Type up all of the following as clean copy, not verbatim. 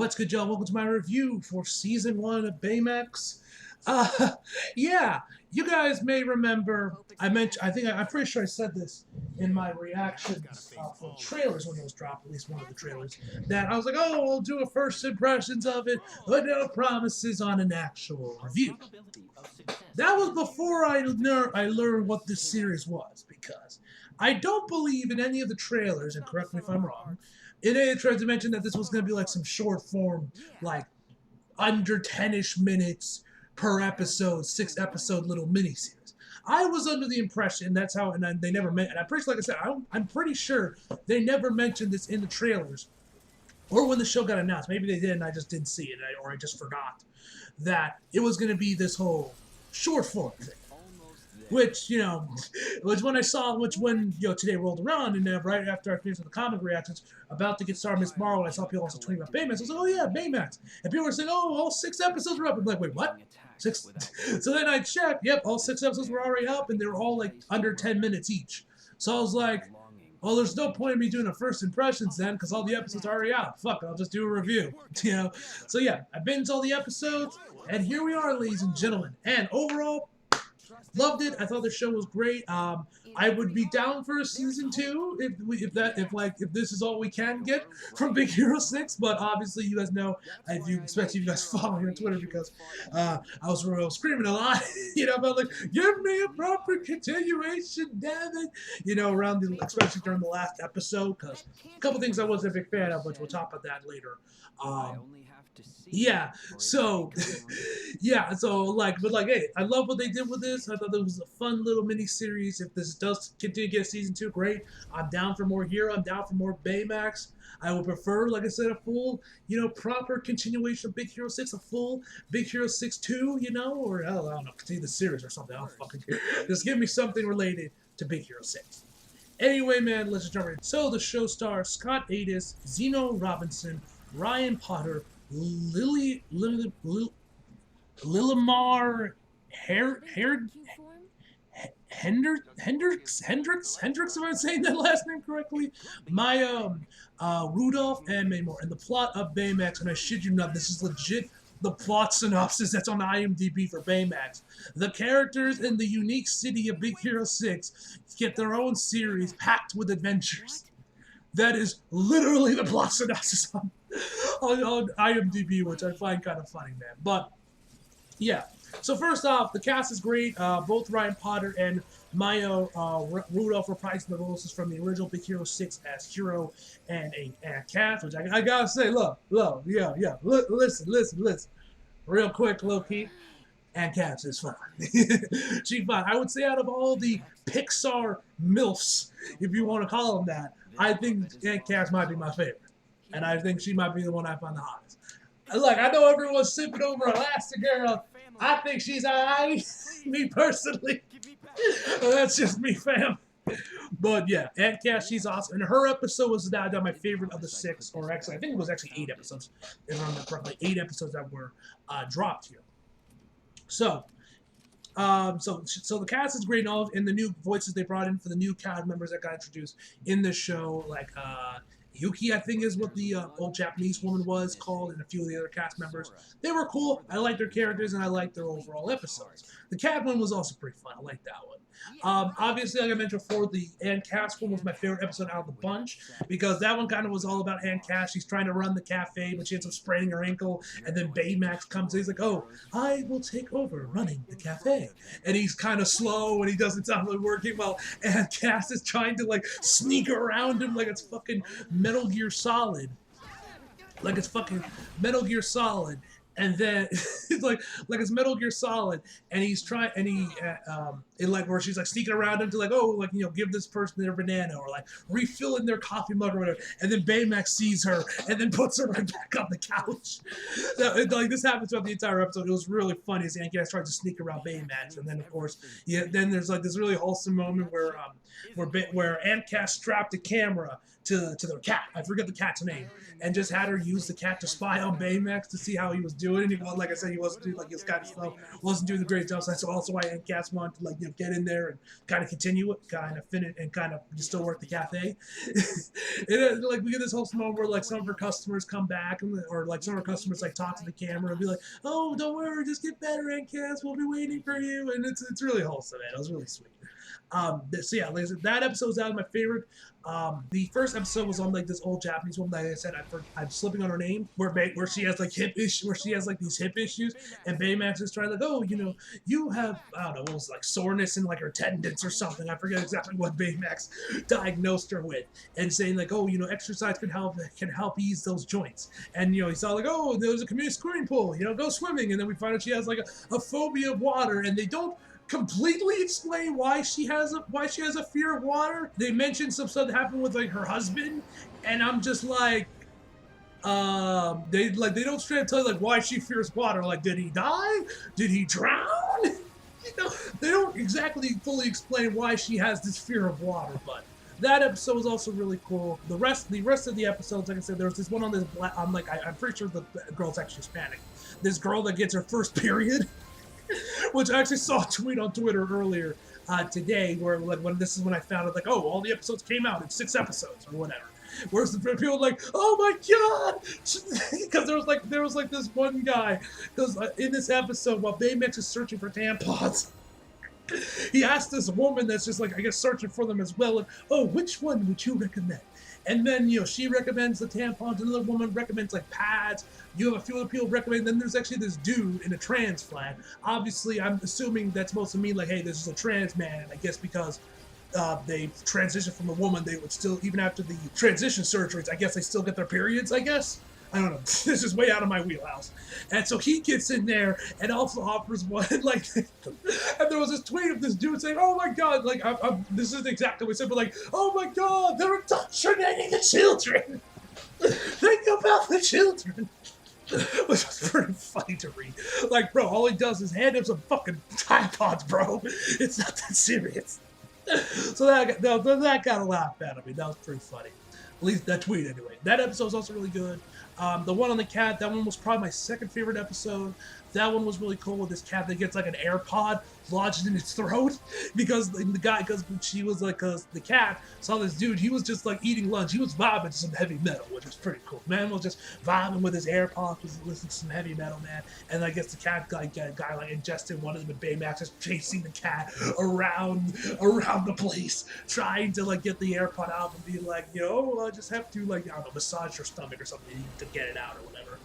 What's good, y'all? Welcome to my review for Season 1 of Baymax. Uh, yeah, you guys may remember, I'm pretty sure I said this in my reactions for trailers when those dropped, at least one of the trailers, that I was like, oh, I'll do a first impressions of it, but no promises on an actual review. That was before I learned what this series was, because I don't believe in any of the trailers, and correct me if I'm wrong, in any tried to mention that this was going to be like some short form, like under 10-ish minutes per episode, 6-episode little miniseries. I was under the impression that's how, and they never meant. And I'm pretty, like I said, I'm pretty sure they never mentioned this in the trailers or when the show got announced. Maybe they did, and I just didn't see it, or I just forgot that it was going to be this whole short form thing. Which, was when I saw, today rolled around, and right after I finished with the comic reactions, about to get started Miss Marvel, I saw people also tweeting about Baymax. I was like, oh yeah, Baymax. And people were saying, oh, all 6 episodes are up. I'm like, wait, what? 6? So then I checked, yep, all 6 episodes were already up, and they were all like under 10 minutes each. So I was like, well, there's no point in me doing a first impressions then, because all the episodes are already out. Fuck it, I'll just do a review. So yeah, I binged all the episodes, and here we are, ladies and gentlemen. And overall, loved it. I thought the show was great. I would be down for a season 2 if this is all we can get from Big Hero 6. But obviously, you guys know, especially you guys follow me on Twitter, because I was screaming a lot. About like, give me a proper continuation, damn it. Especially during the last episode, because a couple things I wasn't a big fan of, which we'll talk about that later. Yeah, so, hey, I love what they did with this. I thought it was a fun little mini series. If this does continue to get season 2, great. I'm down for more Hero. I'm down for more Baymax. I would prefer, like I said, a full, proper continuation of Big Hero 6, a full Big Hero 6 2, or I don't know, continue the series or something. I don't fucking care. Just give me something related to Big Hero 6. Anyway, man, let's just jump right in. So the show stars Scott Adis, Zeno Robinson, Ryan Potter, Lilimar Hendricks, if I'm saying that last name correctly, Maya Rudolph, and many more. And the plot of Baymax, and I shit you not, this is legit the plot synopsis that's on IMDb for Baymax. The characters in the unique city of Big Hero 6 get their own series packed with adventures. That is literally the plot synopsis on IMDb, which I find kind of funny, man. But, yeah. So first off, the cast is great. Both Ryan Potter and Maya Rudolph reprising the roles from the original Big Hero 6 as Hero and Cass, which I gotta say, listen. Real quick, low-key. Aunt Cass is fine. She's fine. I would say out of all the Pixar MILFs, if you want to call them that, I think Aunt Cass might be my favorite. And I think she might be the one I find the hottest. Look, I know everyone's sipping over Elastigirl. I think she's alright. Me personally. That's just me, fam. But yeah, Aunt Cass, she's awesome. And her episode was now my favorite of the 6, or actually, I think it was actually 8 episodes, if I remember correctly. 8 episodes that were dropped here. So the cast is great, and the new voices they brought in for the new cast members that got introduced in the show, like Yuki, I think is what the old Japanese woman was called, and a few of the other cast members. They were cool. I liked their characters, and I liked their overall episodes. The cat one was also pretty fun. I liked that one. Obviously, like I mentioned before, the Aunt Cass one was my favorite episode out of the bunch, because that one kind of was all about Aunt Cass. She's trying to run the cafe, but she ends up spraining her ankle, and then Baymax comes in. He's like, oh, I will take over running the cafe. And he's kind of slow, and he doesn't sound like working well. Aunt Cass is trying to, like, sneak around him like it's fucking Metal Gear Solid. Like it's fucking Metal Gear Solid. And then it's like it's Metal Gear Solid, and he's trying, and like where she's like sneaking around him to like, oh, like, give this person their banana, or like refilling their coffee mug or whatever, and then Baymax sees her and then puts her right back on the couch. So like this happens throughout the entire episode. It was really funny as Aunt Cass tries to sneak around Baymax, and then of course, then there's like this really wholesome moment where Aunt Cass strapped a camera to their cat. I forget the cat's name, and just had her use the cat to spy on Baymax to see how he was do it, and he was, like I said, he wasn't doing, like, he was kind of slow, wasn't doing the great job. So that's also why Cass wanted to, like, get in there and kind of continue it, kind of finish, and kind of still work the cafe. And like we get this whole moment where like some of her customers come back, or like some of her customers like talk to the camera and be like, "Oh, don't worry, just get better, Aunt Cass. We'll be waiting for you." And it's really wholesome, man. It was really sweet. So yeah, like I said, that episode was out of my favorite. The first episode was on like this old Japanese woman. Like I said, I'm slipping on her name, where she has like hip issues, where she has like these hip issues, and Baymax is trying like, oh, you have, I don't know, what was it, like soreness in like her tendons or something. I forget exactly what Baymax diagnosed her with, and saying like, oh, exercise can help ease those joints. And he's all like, oh, there's a community swimming pool, go swimming. And then we find out she has like a phobia of water, and they don't completely explain why she has a fear of water. They mention some stuff that happened with like her husband, and I'm just like, they don't straight up tell you like why she fears water. Like, did he die? Did he drown? They don't exactly fully explain why she has this fear of water. But that episode was also really cool. The rest of the episodes, like I said, there was this one on this black. I'm pretty sure the girl's actually Hispanic. This girl that gets her first period. Which I actually saw a tweet on Twitter earlier today, where like this is when I found out like, oh, all the episodes came out in 6 episodes or whatever. Whereas the people like, oh my god, because there was like this one guy, because in this episode while Baymax is searching for tampons, he asked this woman that's just like I guess searching for them as well, like, oh, which one would you recommend? And then, she recommends the tampons. Another woman recommends, like, pads. You have a few other people recommend. Then there's actually this dude in a trans flag. Obviously, I'm assuming that's supposed to mean, like, hey, this is a trans man. I guess because they transitioned from a woman, they would still, even after the transition surgeries, I guess they still get their periods, I guess. I don't know. This is way out of my wheelhouse. And so he gets in there and also offers one, like, and there was this tweet of this dude saying, oh my god, like, this isn't exactly what he said, but like, oh my god, they're indoctrinating the children. Think about the children. Which was pretty funny to read. Like, bro, all he does is hand him some fucking tampons, bro. It's not that serious. So that got a laugh out of me. That was pretty funny. At least that tweet, anyway. That episode was also really good. The one on the cat, that one was probably my second favorite episode. That one was really cool with this cat that gets like an AirPod lodged in its throat because the cat saw this dude. He was just like eating lunch. He was vibing to some heavy metal, which was pretty cool. Man was just vibing with his AirPods, was listening to some heavy metal, man. And I guess the cat guy ingested one of them, and Baymax is chasing the cat around the place, trying to like get the AirPod out and be like, I just have to like, I don't know, massage your stomach or something to get it out or whatever.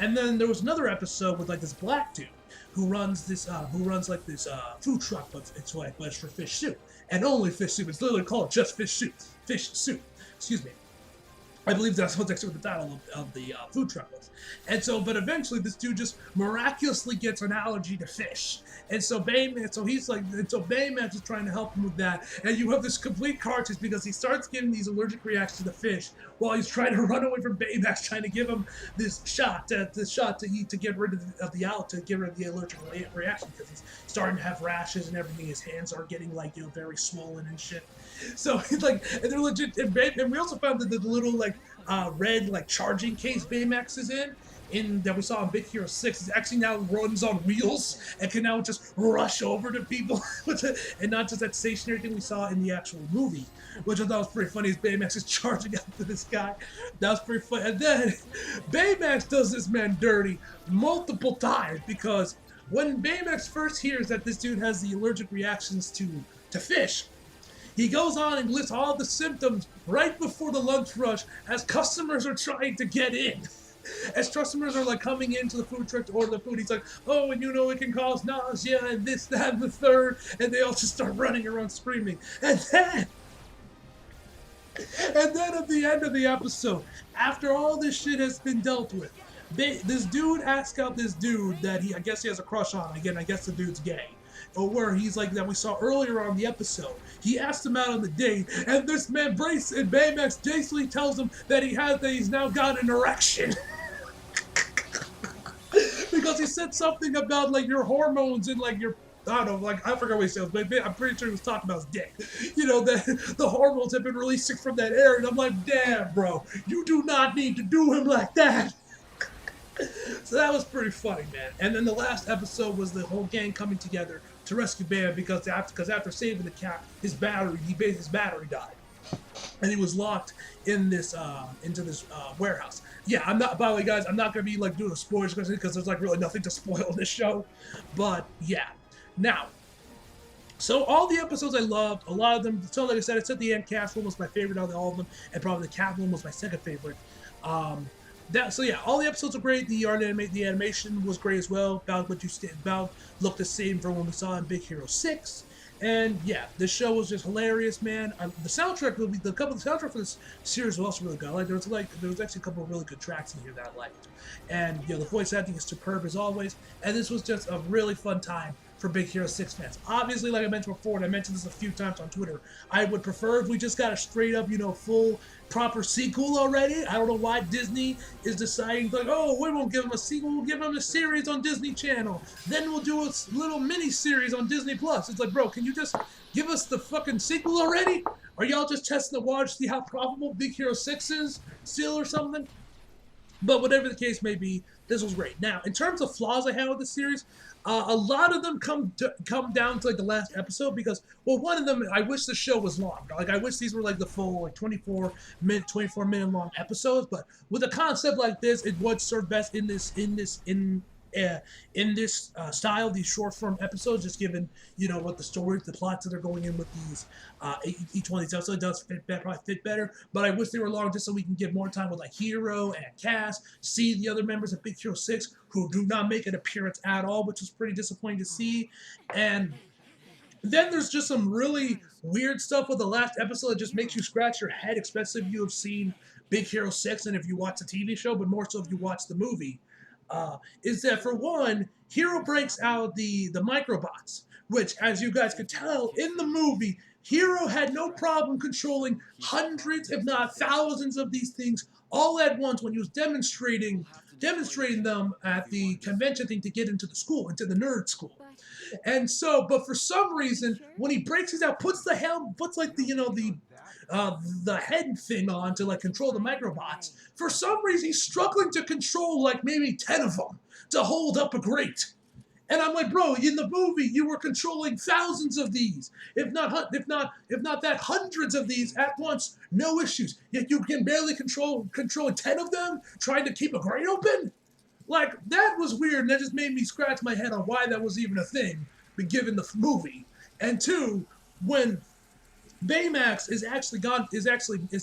And then there was another episode with like this black dude who runs this food truck, but it's for fish soup and only fish soup. It's literally called just fish soup. Fish soup. Excuse me. I believe that's what's actually the title of the food truck was. And so, but eventually this dude just miraculously gets an allergy to fish. And so Baymax is trying to help him with that. And you have this complete cartridge because he starts getting these allergic reactions to the fish while he's trying to run away from Baymax, trying to give him this shot to eat to get rid of the allergic reaction because he's starting to have rashes and everything. His hands are getting like very swollen and shit. So he's like, and they're legit. And we also found that the little like red like charging case Baymax is in that we saw in Big Hero 6 is actually now runs on wheels and can now just rush over to people and not just that stationary thing we saw in the actual movie, which I thought was pretty funny. Is Baymax is charging after this guy. That was pretty funny. And then Baymax does this man dirty multiple times because when Baymax first hears that this dude has the allergic reactions to fish, he goes on and lists all the symptoms right before the lunch rush as customers are trying to get in. As customers are like coming into the food truck to order the food, he's like, oh, and it can cause nausea and this, that, and the third. And they all just start running around screaming. And then at the end of the episode, after all this shit has been dealt with, this dude asks out this dude that I guess he has a crush on. Again, I guess the dude's gay. Or where he's like that we saw earlier on the episode. He asked him out on the date, and this man Brace and Baymax basically tells him that he's now got an erection. Because he said something about like your hormones and like your, I don't know, like I forgot what he said, but I'm pretty sure he was talking about his dick. That the hormones have been releasing from that area, and I'm like, damn, bro, you do not need to do him like that. So that was pretty funny, man. And then the last episode was the whole gang coming together to rescue Bam because after saving the cat, his battery died, and he was locked in this into this warehouse. Yeah, I'm not. By the way, guys, I'm not gonna be like doing a spoilers because there's like really nothing to spoil in this show. But yeah, now. So all the episodes I loved, a lot of them. So like I said the end cast one was my favorite out of all of them, and probably the cat one was my second favorite. So yeah, all the episodes are great. The animation was great as well. About looked the same from when we saw in Big Hero 6. And yeah, this show was just hilarious, man. The soundtrack, the soundtrack for this series was also really good. There was actually a couple of really good tracks in here that I liked, and the voice acting is superb as always. And this was just a really fun time for Big Hero 6 fans. Obviously, like I mentioned before, and I mentioned this a few times on Twitter, I would prefer if we just got a straight up, full, proper sequel already. I don't know why Disney is deciding, like, oh, we won't give them a sequel, we'll give them a series on Disney Channel. Then we'll do a little mini-series on Disney Plus. It's like, bro, can you just give us the fucking sequel already? Are y'all just testing the waters to see how profitable Big Hero 6 is still or something? But whatever the case may be, this was great. Now, in terms of flaws I had with the series, a lot of them come down to like the last episode because, well, one of them, I wish the show was long. Like I wish these were like the full like 24 minute long episodes. But with a concept like this, it would serve best in this style, these short form episodes, just given what the stories, the plots that are going in with these each one of these episodes does probably fit better. But I wish they were long just so we can give more time with like Hero and Cass, see the other members of Big Hero 6 who do not make an appearance at all, which was pretty disappointing to see. And then there's just some really weird stuff with the last episode that just makes you scratch your head, especially if you have seen Big Hero 6 and if you watch the TV show, but more so if you watch the movie. Is that for one, Hero breaks out the microbots, which, as you guys could tell in the movie, Hero had no problem controlling hundreds, if not thousands, of these things all at once when he was demonstrating them at the convention thing to get into the school, into the nerd school. And so, but for some reason, when he breaks these out, puts like the head thing on to like control the microbots. For some reason, he's struggling to control like maybe 10 of them to hold up a grate. And I'm like, bro, in the movie, you were controlling thousands of these, if not that hundreds of these at once, no issues. Yet you can barely control 10 of them, trying to keep a grate open. Like that was weird, and that just made me scratch my head on why that was even a thing, but given the movie. And two, when Baymax is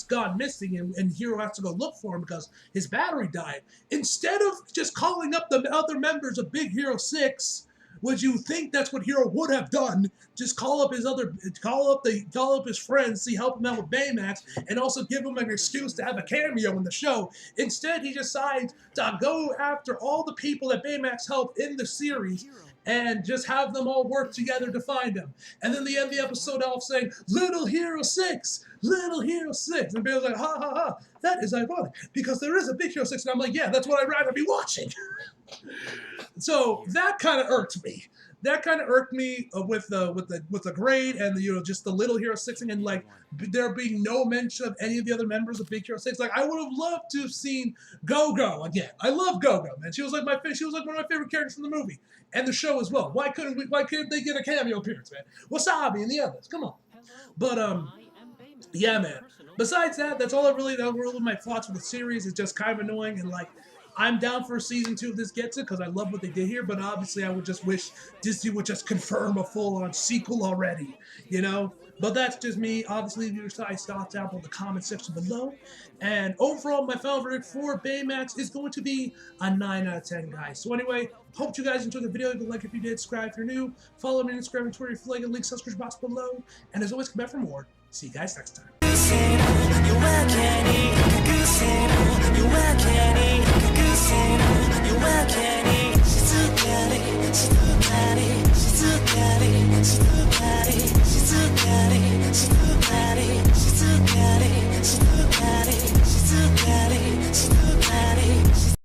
gone missing, and Hero has to go look for him because his battery died. Instead of just calling up the other members of Big Hero 6, would you think that's what Hero would have done? Just call up his friends, see, help him out with Baymax, and also give him an excuse to have a cameo in the show. Instead, he decides to go after all the people that Baymax helped in the series and just have them all work together to find him. And then they end the episode off saying, Little Hero 6, Little Hero 6. And Bale's like, ha ha ha, that is ironic, because there is a Big Hero 6. And I'm like, yeah, that's what I'd rather be watching. So that kind of irked me. That kind of irked me with the grade and just the Little Hero 6 and like there being no mention of any of the other members of Big Hero 6. Like I would have loved to have seen Go-Go again. I love Go-Go, man. She was like one of my favorite characters from the movie and the show as well. Why couldn't they get a cameo appearance, man? Wasabi and the others. Come on. But yeah, man. Besides that, that's really my thoughts with the series. It's just kind of annoying and like I'm down for season 2 if this gets it because I love what they did here, but obviously I would just wish Disney would just confirm a full-on sequel already, But that's just me. Obviously, leave your thoughts down in the comment section below. And overall, my final verdict for Baymax is going to be a 9 out of 10, guys. So anyway, hope you guys enjoyed the video. Leave a like if you did. Subscribe if you're new. Follow me on Instagram and Twitter if you like. Link subscribe box below. And as always, come back for more. See you guys next time.